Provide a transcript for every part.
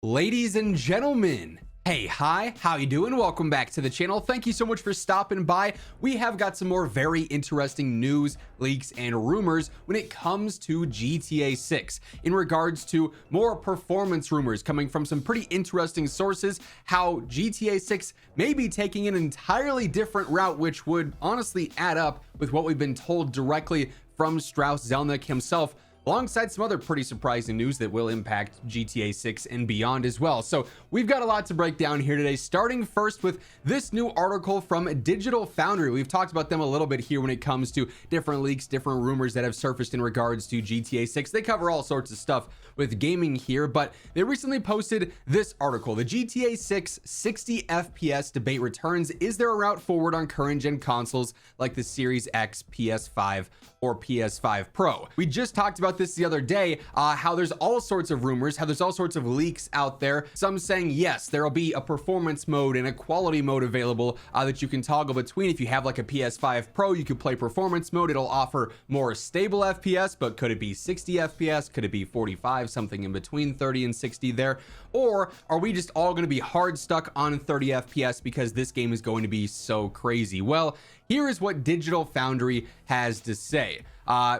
Ladies and gentlemen, hey, hi, how you doing? Welcome back to the channel. Thank you so much for stopping by. We have got some more very interesting news, leaks, and rumors when it comes to GTA 6 in regards to more performance rumors coming from some pretty interesting sources, how GTA 6 may be taking an entirely different route, which would honestly add up with what we've been told directly from Strauss Zelnick himself, alongside some other pretty surprising news that will impact GTA 6 and beyond as well. So we've got a lot to break down here today, starting first with this new article from Digital Foundry. We've talked about them a little bit here when it comes to different leaks, different rumors that have surfaced in regards to GTA 6. They cover all sorts of stuff with gaming here, but they recently posted this article. The GTA 6 60 FPS debate returns. Is there a route forward on current gen consoles like the Series X, PS5, or PS5 Pro? We just talked about this the other day, how there's all sorts of rumors, how there's all sorts of leaks out there, some saying yes, there will be a performance mode and a quality mode available that you can toggle between. If you have like a PS5 Pro, you could play performance mode. It'll offer more stable FPS, but could it be 60 FPS? Could it be 45, something in between 30 and 60 there? Or are we just all going to be hard stuck on 30 FPS because this game is going to be so crazy? Well, here is what Digital Foundry has to say.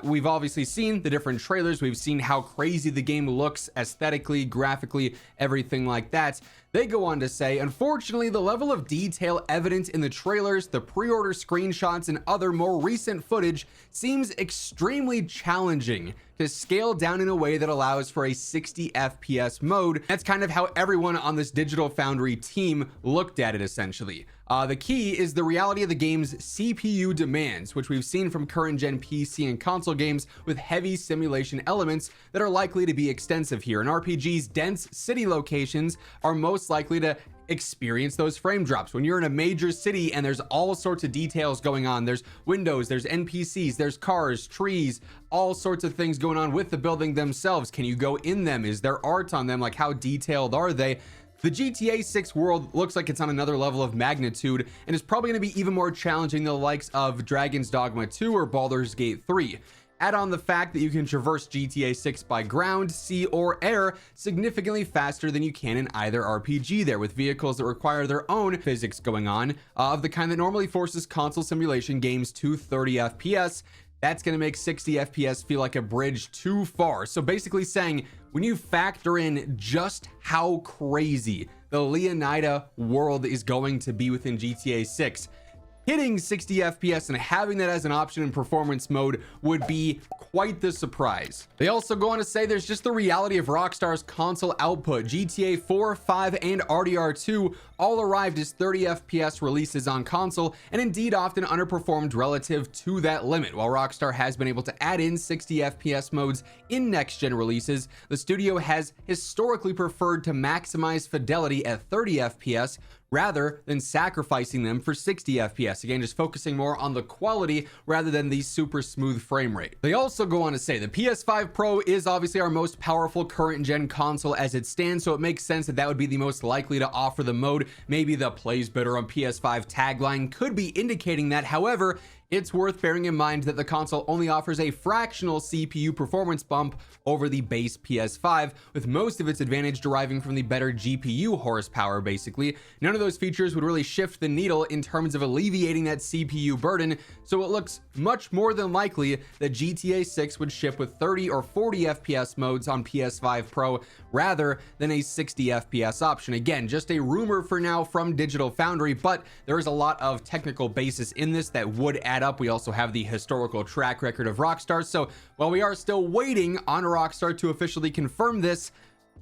We've obviously seen the different trailers. We've seen how crazy the game looks aesthetically, graphically, everything like that. They go on to say, unfortunately, the level of detail evident in the trailers, the pre-order screenshots, and other more recent footage seems extremely challenging to scale down in a way that allows for a 60 FPS mode. That's kind of how everyone on this Digital Foundry team looked at it, essentially. The key is the reality of the game's CPU demands, which we've seen from current gen PC and console games with heavy simulation elements that are likely to be extensive here. In RPG's dense city locations are most likely to experience those frame drops. When you're in a major city and there's all sorts of details going on, there's windows, there's NPCs, there's cars, trees, all sorts of things going on with the building themselves. Can you go in them? Is there art on them? Like, how detailed are they? The GTA 6 world looks like it's on another level of magnitude and is probably going to be even more challenging than the likes of Dragon's Dogma 2 or Baldur's Gate 3. Add on the fact that you can traverse GTA 6 by ground, sea, or air significantly faster than you can in either RPG there, with vehicles that require their own physics going on, of the kind that normally forces console simulation games to 30 FPS. That's going to make 60 FPS feel like a bridge too far. So basically saying, when you factor in just how crazy the Leonida world is going to be within GTA 6, hitting 60 FPS and having that as an option in performance mode would be quite the surprise. They also go on to say there's just the reality of Rockstar's console output. GTA 4, 5, and RDR2 all arrived as 30 FPS releases on console and indeed often underperformed relative to that limit. While Rockstar has been able to add in 60 FPS modes in next-gen releases, the studio has historically preferred to maximize fidelity at 30 FPS rather than sacrificing them for 60 FPS. Again, just focusing more on the quality rather than the super smooth frame rate. They also go on to say the PS5 Pro is obviously our most powerful current gen console as it stands, so it makes sense that that would be the most likely to offer the mode. Maybe the plays better on PS5 tagline could be indicating that. However, it's worth bearing in mind that the console only offers a fractional CPU performance bump over the base PS5, with most of its advantage deriving from the better GPU horsepower, basically. None of those features would really shift the needle in terms of alleviating that CPU burden, so it looks much more than likely that GTA 6 would ship with 30 or 40 FPS modes on PS5 Pro rather than a 60 FPS option. Again, just a rumor for now from Digital Foundry, but there is a lot of technical basis in this that would add up. We also have the historical track record of Rockstar, so while we are still waiting on Rockstar to officially confirm this,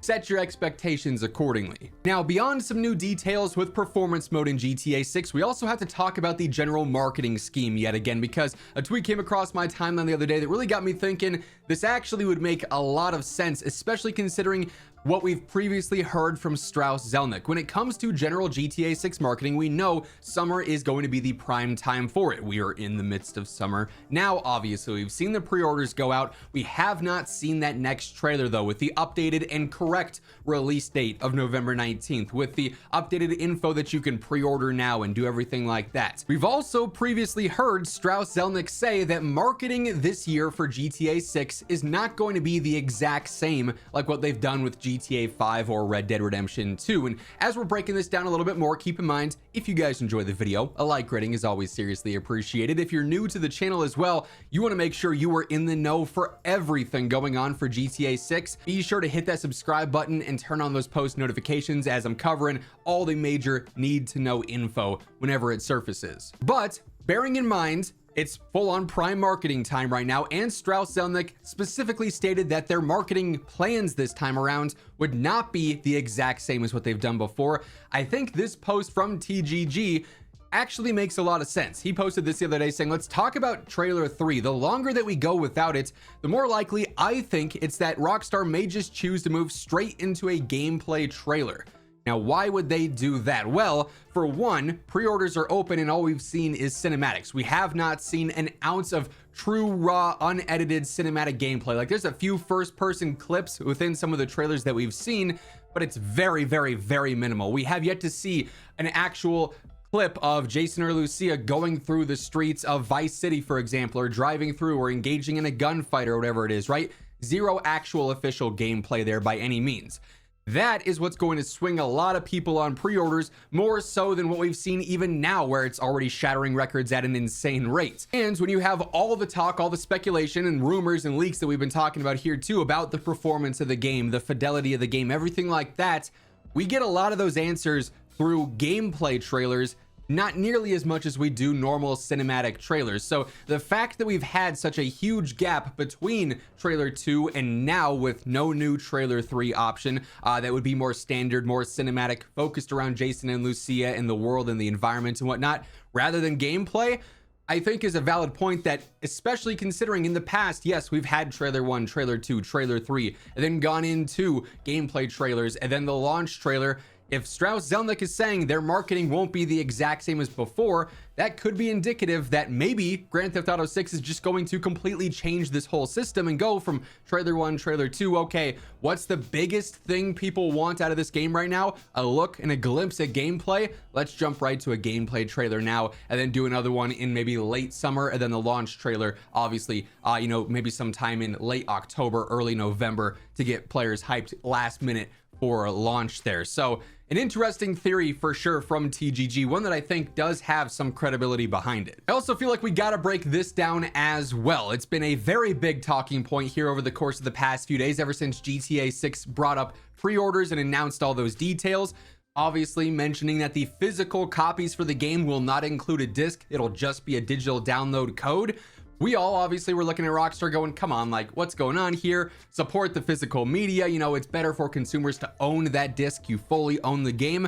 set your expectations accordingly. Now, beyond some new details with performance mode in GTA 6, we also have to talk about the general marketing scheme yet again, because a tweet came across my timeline the other day that really got me thinking this actually would make a lot of sense, especially considering what we've previously heard from Strauss Zelnick. When it comes to general GTA 6 marketing, we know summer is going to be the prime time for it. We are in the midst of summer now. Obviously, we've seen the pre-orders go out. We have not seen that next trailer though, with the updated and correct release date of November 19th, with the updated info that you can pre-order now and do everything like that. We've also previously heard Strauss Zelnick say that marketing this year for GTA 6 is not going to be the exact same like what they've done with GTA GTA 5 or Red Dead Redemption 2. And as we're breaking this down a little bit more, keep in mind, if you guys enjoy the video, a like rating is always seriously appreciated. If you're new to the channel as well, you want to make sure you are in the know for everything going on for GTA 6. Be sure to hit that subscribe button and turn on those post notifications, as I'm covering all the major need to know info whenever it surfaces. But bearing in mind, it's full-on prime marketing time right now, and Strauss Zelnick specifically stated that their marketing plans this time around would not be the exact same as what they've done before. I think this post from TGG actually makes a lot of sense. He posted this the other day saying, let's talk about trailer 3. The longer that we go without it, the more likely I think it's that Rockstar may just choose to move straight into a gameplay trailer. Now, why would they do that? Well, for one, pre-orders are open and all we've seen is cinematics. We have not seen an ounce of true, raw, unedited cinematic gameplay. Like, there's a few first-person clips within some of the trailers that we've seen, but it's very, very, very minimal. We have yet to see an actual clip of Jason or Lucia going through the streets of Vice City, for example, or driving through or engaging in a gunfight or whatever it is, right? Zero actual official gameplay there by any means. That is what's going to swing a lot of people on pre-orders, more so than what we've seen even now, where it's already shattering records at an insane rate. And when you have all the talk, all the speculation and rumors and leaks that we've been talking about here too, about the performance of the game, the fidelity of the game, everything like that, we get a lot of those answers through gameplay trailers, not nearly as much as we do normal cinematic trailers. So the fact that we've had such a huge gap between trailer 2 and now with no new trailer 3 option that would be more standard, more cinematic, focused around Jason and Lucia and the world and the environment and whatnot, rather than gameplay, I think is a valid point. That, especially considering in the past, yes, we've had trailer 1, trailer 2, trailer 3, and then gone into gameplay trailers and then the launch trailer. If Strauss Zelnick is saying their marketing won't be the exact same as before, that could be indicative that maybe Grand Theft Auto 6 is just going to completely change this whole system and go from trailer 1, trailer 2. Okay, what's the biggest thing people want out of this game right now? A look and a glimpse at gameplay. Let's jump right to a gameplay trailer now, and then do another one in maybe late summer, and then the launch trailer, obviously, maybe sometime in late October, early November, to get players hyped last minute for launch there. So an interesting theory for sure from TGG, one that I think does have some credibility behind it. I also feel like we gotta break this down as well. It's been a very big talking point here over the course of the past few days, ever since GTA 6 brought up pre-orders and announced all those details. Obviously mentioning that the physical copies for the game will not include a disc, it'll just be a digital download code. We all obviously were looking at Rockstar going, come on, like, what's going on here? Support the physical media. You know, it's better for consumers to own that disc. You fully own the game.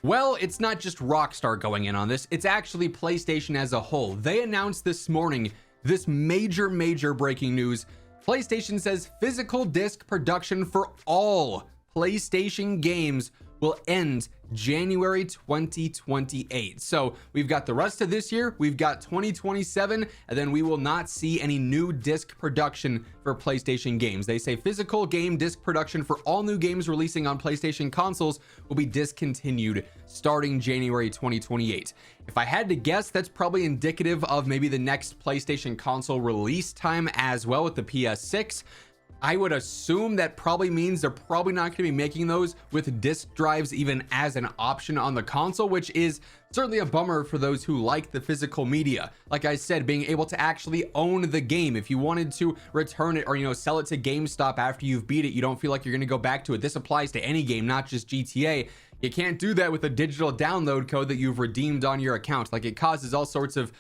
Well, it's not just Rockstar going in on this. It's actually PlayStation as a whole. They announced this morning this major breaking news. PlayStation says physical disc production for all PlayStation games will end January 2028. So we've got the rest of this year, we've got 2027, and then we will not see any new disc production for PlayStation games. They say physical game disc production for all new games releasing on PlayStation consoles will be discontinued starting January 2028. If I had to guess, that's probably indicative of maybe the next PlayStation console release time as well, with the PS6. I would assume that probably means they're probably not going to be making those with disk drives even as an option on the console, which is certainly a bummer for those who like the physical media. Like I said, being able to actually own the game. If you wanted to return it or, sell it to GameStop after you've beat it, you don't feel like you're going to go back to it. This applies to any game, not just GTA. You can't do that with a digital download code that you've redeemed on your account. Like, it causes all sorts of,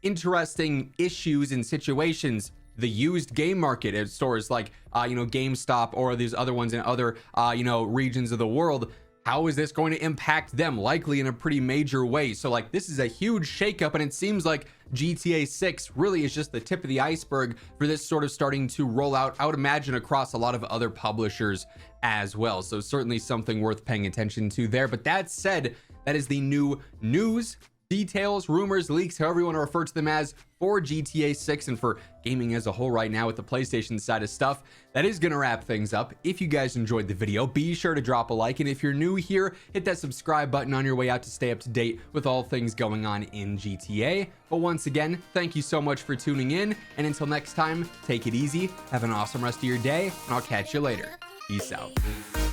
interesting issues and situations. The used game market at stores like GameStop or these other ones in other regions of the world, how is this going to impact them? Likely in a pretty major way. So like, this is a huge shakeup, and it seems like GTA 6 really is just the tip of the iceberg for this sort of starting to roll out, I would imagine, across a lot of other publishers as well. So certainly something worth paying attention to there. But that said, that is the new news, details, rumors, leaks, however you want to refer to them as, for GTA 6 and for gaming as a whole right now with the PlayStation side of stuff. That is going to wrap things up. If you guys enjoyed the video, be sure to drop a like, and if you're new here, hit that subscribe button on your way out to stay up to date with all things going on in GTA. But once again, thank you so much for tuning in, and until next time, take it easy, have an awesome rest of your day, and I'll catch you later. Peace out.